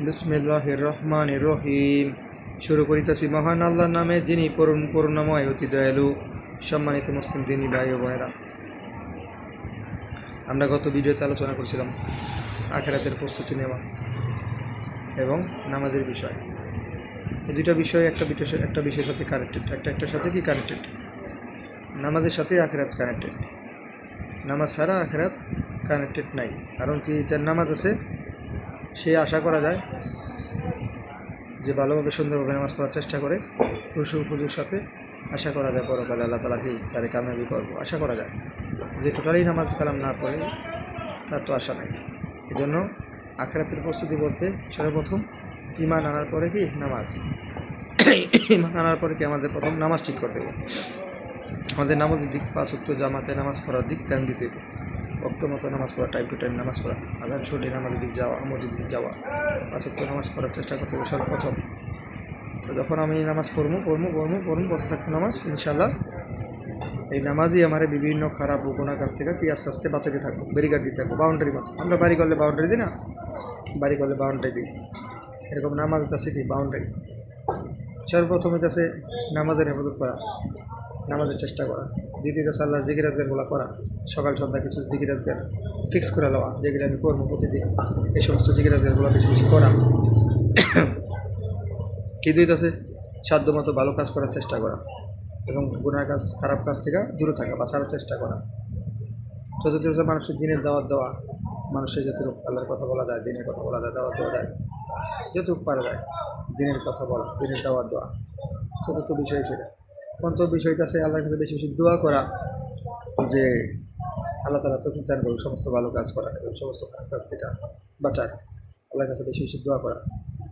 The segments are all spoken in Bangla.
বিসমিল্লাহির রহমানির রহিম। শুরু করিতেছি মহান আল্লাহর নামে, যিনি করুণাময় অতি দয়ালু। সম্মানিত মুসলিম দিনী ভাই ও বোনেরা, আমরা গত ভিডিওতে আলোচনা করছিলাম আখিরাতের প্রস্তুতি নেওয়া এবং নামাজের বিষয়। এই দুইটা বিষয় একটা বিষয়ের সাথে কানেক্টেড, একটার সাথে কি কানেক্টেড? নামাজের সাথে আখিরাত কানেক্টেড। নামাজ ছাড়া আখিরাত কানেক্টেড নাই। কারণ কি, যার নামাজ আছে সে আশা করা যায় যে ভালোভাবে সুন্দরভাবে নামাজ পড়ার চেষ্টা করে, খুশুর সাথে আশা করা যায় পরকালে আল্লাহ তাআলাকে তারে কামিয়াবি করবো, আশা করা যায়। যে টোটালি নামাজ কালাম না পড়ে তার তো আশা নাই। এই জন্য আখিরাতের প্রস্তুতি বলতে সর্বপ্রথম ঈমান আনার পরে কি নামাজ, ঈমান আনার পরে কি আমাদের প্রথম নামাজ ঠিক করে দেবো। আমাদের নামাজের দিক 5 ওয়াক্ত জামাতে নামাজ পড়ার দিক ধ্যান দিতে হবে। ওয়াক্ত মতো নামাজ পড়া, টাইম টু টাইম নামাজ পড়া, আজান শুনলে নামাজের দিক যাওয়া, মসজিদের দিক যাওয়া, 5 ওয়াক্ত নামাজ পড়ার চেষ্টা করতে হবে সর্বপ্রথম। তো যখন আমি নামাজ পড়তে থাকবো নামাজ, ইনশাল্লাহ এই নামাজই আমার বিভিন্ন খারাপ ও গুনাহ কাজ থেকে কি আস্তে আস্তে বাঁচাতে থাকবো, ব্যারিকেড দিতে থাকবো, বাউন্ডারি মতো। আমরা বাড়ি করলে বাউন্ডারি দিই না, বাড়ি করলে বাউন্ডারি দিই, এরকম নামাজ আছে কি বাউন্ডারি। সর্বপ্রথম আছে নামাজের হেফাজত করা, নামাজের চেষ্টা করা। দ্বিতীয়ত আল্লাহর জিকির আজগারগুলো করা, সকাল সন্ধ্যা কিছু জিকির আজগার ফিক্স করে নেওয়া, যেগুলো আমি করবো প্রতিদিন। এই সমস্ত জিকির আজগারগুলো বেশি বেশি করা। দ্বিতীয়ত আছে সাধ্যমতো ভালো কাজ করার চেষ্টা করা এবং গুনার কাজ, খারাপ কাজ থেকে দূরে থাকা বা ছাড়ার চেষ্টা করা। চতুর্থ হচ্ছে মানুষের দিনের দাওয়াত দেওয়া, মানুষের যতটুকু আল্লাহর কথা বলা যায়, দিনের কথা বলা যায়, দাওয়াত দেওয়া যায়, যতটুকু পারা যায় দিনের কথা বলা, দিনের দাওয়াত দেওয়া। চতুর্থ বিষয় ছিল। পঞ্চম বিষয়টা আছে আল্লাহর কাছে বেশি বেশি দোয়া করা, যে আল্লাহ তাআলা তৌফিক দান করুন সমস্ত ভালো কাজ করা এবং সমস্ত খারাপ কাজ থেকে বাঁচার, আল্লাহর কাছে বেশি বেশি দোয়া করা।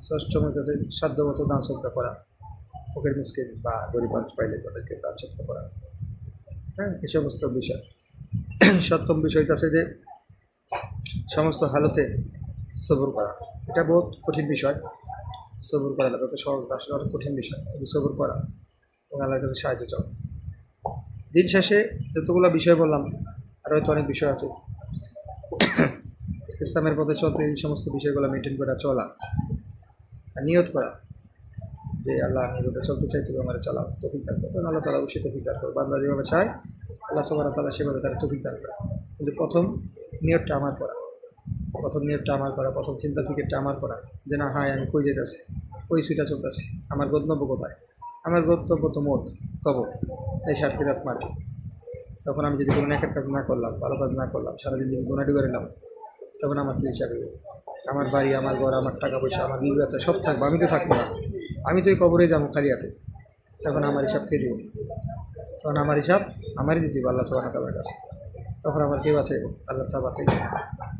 ষষ্ঠম হচ্ছে সাধ্যমতো দান সদকা করা, ফকির মিসকিন বা গরিব মানুষ পাইলে তাদেরকে দান সদকা করা। হ্যাঁ, এই সমস্ত বিষয়। সপ্তম বিষয়টা আছে যে সমস্ত হালতে সবর করা। এটা বহুত কঠিন বিষয়। সবর করা তত সহজ না, আসলে অনেক কঠিন বিষয়, কিন্তু সবর করা এবং আল্লাহর কাছে সাহায্য চাও। দিন শেষে যতগুলো বিষয় বললাম, আরও হয়তো অনেক বিষয় আছে। ইসলামের পথে চলতে এই সমস্ত বিষয়গুলো মেনটেন করে চলা আর নিয়ত করা যে আল্লাহ আমি এভাবে চলতে চাই, তুমি আমার চালাও, তৌফিক দান করো। তখন আল্লাহ তাআলা অবশ্যই তৌফিক দান করো। বান্দা যেভাবে চায় আল্লাহ সুবহানাহু ওয়া তাআলা সেভাবে তার তৌফিক দান করে। কিন্তু প্রথম নিয়তটা আমার করা, প্রথম চিন্তা ফিকিরটা আমার করা, যে না হায় আমি কই যেতেছি, কই সুইটা চলতেছি, আমার গন্তব্য কোথায়? আমার গন্তব্য তো মোট কবর, এই সাতক্ষীরাত মাটি। তখন আমি যদি কোনো নেকের কাজ না করলাম, ভালো কাজ না করলাম, সারাদিন দিকে গুনাহটি করে নিলাম, তখন আমার কী হিসাবে? আমার বাড়ি, আমার ঘর, আমার টাকা পয়সা, আমার বিবি বাচ্চা সব থাকবো, আমি তো থাকবো না, আমি তো এই কবরে যাবো খালি হাতে। তখন আমার হিসাব কে দিব? তখন আমার হিসাব আমারই দিতে হবে আল্লাহ সুবহানাহু ওয়া তাআলার কাছে। তখন আমার কেউ আছে? আল্লাহ তাআলা থেকে।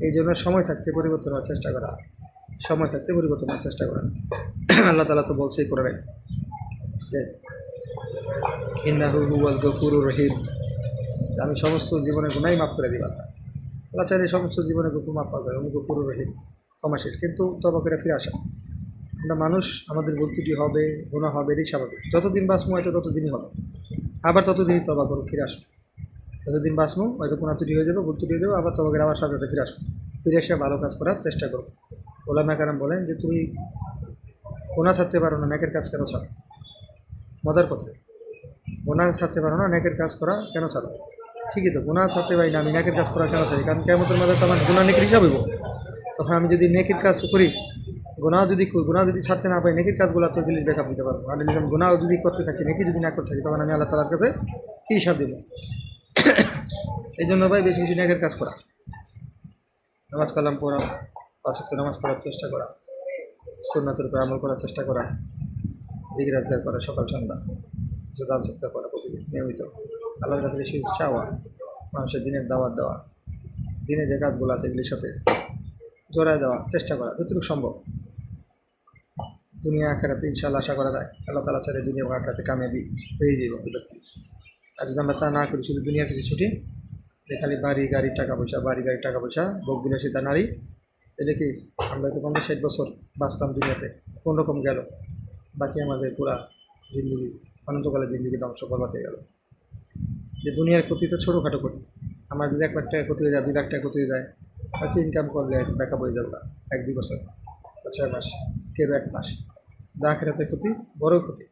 এই জন্য সময় থাকতে পরিবর্তন হওয়ার চেষ্টা করা, সময় থাকতে পরিবর্তন হওয়ার চেষ্টা করা। আল্লাহ তাআলা তো বলছেই কোরআনে যে ইন্নাহু হুয়াল গফুরুর রহিম, আমি সমস্ত জীবনের গুনাহই মাফ করে দিব। আল্লাহ চাইলে সমস্ত জীবনের গুনাহ মাফ করবে, আমি গফুরুর রহিম, ক্ষমাশীল। কিন্তু তওবা করে ফিরে আসা। আমরা মানুষ, আমাদের ভুল ত্রুটি হবে, গুনাহ হবে, এটাই স্বাভাবিক। যতদিন বাঁচবো হয়তো ততদিনই হবে, আবার ততদিনই তওবা করো, ফিরে আসবো। যতদিন বাঁচবো হয়তো গুনাহ ত্রুটি হয়ে যাবে, ভুল ত্রুটি হয়ে যাবে, আবার তওবা করে আবার সাথে ফিরে আসবো, ফিরে এসে ভালো কাজ করার চেষ্টা করবো। ওলামা কেরাম বলেন যে তুমি গুনাহ ছাড়তে পারো না, নেকের কাজ কেন ছাড়ো? মজার কথা, গুনাহ ছাড়তে পারো না, নেকের কাজ করা কেন ছাড়ো? ঠিকই তো, গুনাহ ছাড়তে পারি না, আমি নেকের কাজ করা কেন ছাড়ি? কারণ কিয়ামতের মাঝে তো আমার গুনাহ নেকের হিসাব হইব। তখন আমি যদি নেকের কাজ করি, গুনাহ যদি ছাড়তে না পারি, নেকির কাজগুলো তো এগুলি ব্যাকআপ দিতে পারবো। আর যদি গুনাহ যদি করতে থাকি, নেকি যদি না করতে থাকি, তখন আমি আল্লাহ তাআলার কাছে কী হিসাব দেবো? এই জন্য ভাই বেশি বেশি নেকের কাজ করা, নামাজ কালাম পড়া, 5 ওয়াক্ত নামাজ পড়ার চেষ্টা করা, সুন্নাতের উপর আমল করার চেষ্টা করা, জিকির আজকার করা সকাল সন্ধ্যা, দান সদকা করা প্রতিদিন নিয়মিত, আল্লাহর কাছে বেশি চাওয়া, মানুষের দিনের দাওয়াত দেওয়া, দিনের যে কাজগুলো আছে এগুলির সাথে জড়ায় দেওয়া চেষ্টা করা যতটুকু সম্ভব। দুনিয়া আখিরাতে ইনশাআল্লাহ আশা করা যায় আল্লাহ তাআলা চাইলে দুনিয়া এবং আখিরাতে কামিয়াবি পেয়ে যাবে ব্যক্তি। আর যদি আমরা তা না করি, শুধু দুনিয়ার কিছু ছুটি, যে খালি বাড়ি গাড়ি টাকা পয়সা, ভোগ বিলাসিতা নারী, এটা কি আমরা তো 50-60 বছর বাঁচতাম দুনিয়াতে, কোনোরকম গেল, বাকি আমাদের পুরা জিন্দগি, অনন্তকালের জিন্দগি ধ্বংস বরবাদ হয়ে গেল। যে দুনিয়ার ক্ষতি তো ছোটোখাটো ক্ষতি, আমার 1 লাখ টাকা ক্ষতি হয়ে যায়, 2 লাখ টাকা ক্ষতি হয়ে যায়, হয়তো ইনকাম করলে ব্যাকআপ হয়ে যাবে 1-2 বছর, 6 মাস, কেউ 1 মাস। আখেরাতের ক্ষতি বড় ক্ষতি।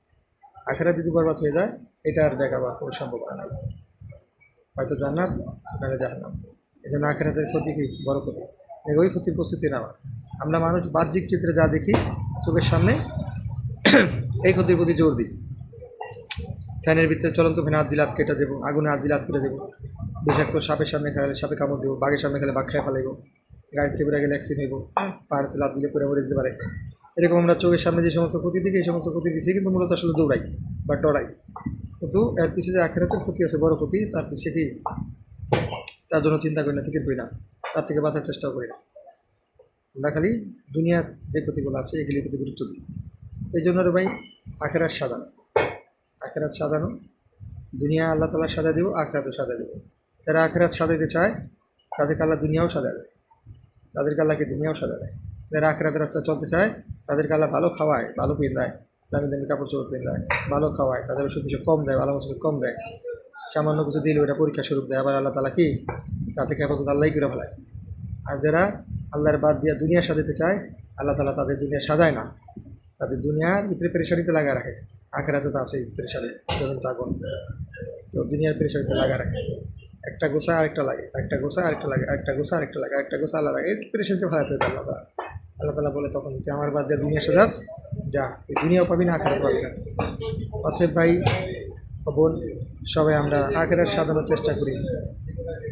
আখেরাত যদি বরবাদ হয়ে যায়, এটা আর ব্যাক আবার কোনো সম্ভাবনা নাই, হয়তো জান্নাত নাহলে জাহান্নাম। এই জন্য আখেরাতের ক্ষতি কি বড় ক্ষতি, ওই ক্ষতির প্রস্তুতি নেওয়া। আমরা মানুষ বাহ্যিক চিত্রে যা দেখি চোখের সামনে, এই ক্ষতির প্রতি জোর দিই। ফ্যানের ভিতরে চলন্ত ফ্যানে হাত দিলে হাত কেটে যাবো, আগুনে হাত দিলে হাত কেটে যাবো, বিষাক্ত সাপের সামনে খেলে সাপে কামড় দেবো, বাঘের সামনে খেলে বাঘ খেয়ে ফেলাইব, গাড়িতে বেড়ে গেলে অ্যাক্সিডেন্ট হইব, পাহাড়তে লাভ দিলে পরে মরে যেতে পারে। এরকম আমরা চোখের সামনে যে সমস্ত ক্ষতি দেখি, এই সমস্ত ক্ষতির পিছিয়ে কিন্তু মূলত আসলে দৌড়াই বা ডরাই। কিন্তু এর পিছিয়ে যে আখেরাতের ক্ষতি আছে, বড় ক্ষতি, তার পিছিয়ে কি তার জন্য চিন্তা করি না, ফিকির করি না, তার থেকে বাঁচার চেষ্টাও করি না। আমরা খালি দুনিয়ার যে ক্ষতিগুলো আছে এগুলির প্রতি গুরুত্ব দিই। এই জন্য রে ভাই, আখেরাত সাজানো, আখেরাত সাজানো, দুনিয়া আল্লাহ তালা সাজা দেবো, আখেরাতও সাজা দেবো। যারা আখেরাত সাজাইতে চায় তাদেরকে আল্লাহ দুনিয়াও সাজা দেয়, তাদেরকে আল্লাহকে দুনিয়াও সাজা দেয়। যারা আখেরাতের রাস্তায় চলতে চায় তাদেরকে আল্লাহ ভালো খাওয়ায়, ভালো পেন্দায়, দামি দামি কাপড় চোপড় পেন্দায়, ভালো খাওয়ায়, তাদের ওষুধ বিষয় কম দেয়, ভালো ওষুধ কম দেয়, সামান্য কিছু দিলে ওটা পরীক্ষা স্বরূপ দেয়, আবার আল্লাহ তালা কি তা থেকে আপাতত আল্লাহই করে ফেলায়। আর যারা আল্লাহর বাদ দিয়ে দুনিয়া সাজাতে চায়, আল্লাহ তালা তাদের দুনিয়া সাজায় না, তাদের দুনিয়ার ভিতরে পেরেশানিতে লাগা রাখে। আখেরাতে তো আছেই পেরেশানি, যেমন তাগন, তো দুনিয়ার পেরেশানিতে লাগা রাখে। একটা গোছা আরেকটা লাগে, একটা গোছা আরেকটা লাগে, একটা গোছা আরেকটা লাগে, একটা গোছা আল্লাহ লাগে, এই পেরেশানিতে ফেলাতে হবে আল্লাহ তালা। আল্লাহ তালা বলে তখন তুই আমার বাদ দিয়ে দুনিয়া সাজাস, যা তুই দুনিয়াও পাবি না, আখেরাতে পাবি না। অতএব ভাই বোন, সবাই আমরা আখেরাত সাজানোর চেষ্টা করি।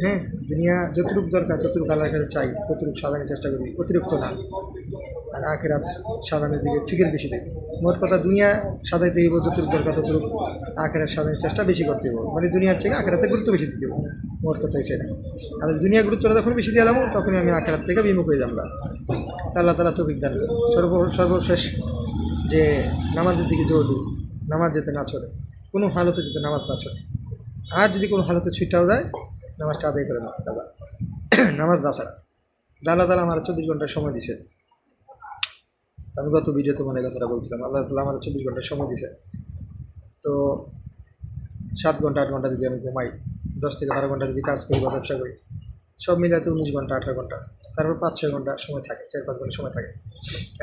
হ্যাঁ, দুনিয়া যতটুকু দরকার ততটুকু আল্লাহর কাছে চাই, ততটুকু সাজানোর চেষ্টা করি, অতিরিক্ত না। আর আখেরাত সাজানোর দিকে ফিকির বেশি দেয়। মোট কথা দুনিয়া সাজাইতে হইব যতটুকু দরকার ততটুকু, আখেরাত সাজানোর চেষ্টা বেশি করতে হইব, মানে দুনিয়ার থেকে আখেরাতে গুরুত্ব বেশি দিতে হবে। মোট কথা সেটা। আর দুনিয়া গুরুত্বটা যখন বেশি দিয়ে এলাম, তখনই আমি আখেরাত থেকে বিমুখ হয়ে যাবো। আল্লাহ তালা তৌফিক দান করি। সর্বশেষ যে নামাজের দিকে জোর দিই, নামাজ যেতে না ছড়ে, কোনো হালতে যেতে নামাজ না ছড়ে। আর যদি কোনো হালতে ছুটটাও যায়, নামাজটা আদায় করে না দাদা, নামাজ না ছাড়া। আল্লাহ তালা আমার 24 ঘন্টার সময় দিছে। আমি গত ভিডিওতে মনে কথাটা বলছিলাম, আল্লাহ তালা আমার 24 ঘন্টার সময় দিছে। তো 7 ঘন্টা 8 ঘন্টা যদি আমি ঘুমাই, 10 থেকে 12 ঘন্টা যদি কাজ করি বা ব্যবসা করি, সব মিলাতে 19 ঘন্টা 18 ঘন্টা, তারপর 5-6 ঘন্টা সময় থাকে, 4-5 ঘন্টা সময় থাকে।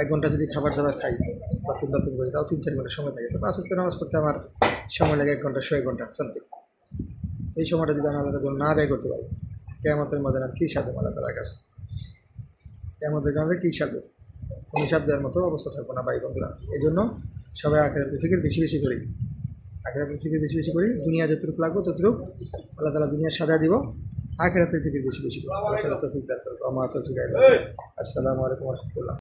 1 ঘন্টা যদি খাবার দাবার খাই, বাথরুম টাথরুম করি, তাও 3-4 ঘন্টা সময় থাকে। তো 5 ওয়াক্ত নামাজ পড়তে আমার সময় লাগে 1 ঘন্টা 6 ঘন্টা সামথিং। এই সময়টা যদি আমি আল্লাহর জন্য না ব্যয় করতে পারি, কিয়ামতের মধ্যে আমি কী সাধু আল্লাহ তালার কাছে, কিয়ামতের মধ্যে কী সাধু, কোনো হিসাব দেওয়ার মতো অবস্থা থাকবো না ভাই বন্ধুরা। এই জন্য সবাই আখেরাতের ফিকির বেশি বেশি করি, আখেরাতের ফিকির বেশি বেশি করি। দুনিয়া যতটুকু লাগবে ততটুকু আল্লাহ তালা দুনিয়া সাজা দিব, আখেরাতের ফিকির বেশি বেশি করি। আল্লাহ তালা তৌফিক দান করুক। আমার তৌফিক। আসসালামু আলাইকুম ওয়া রাহমাতুল্লাহ।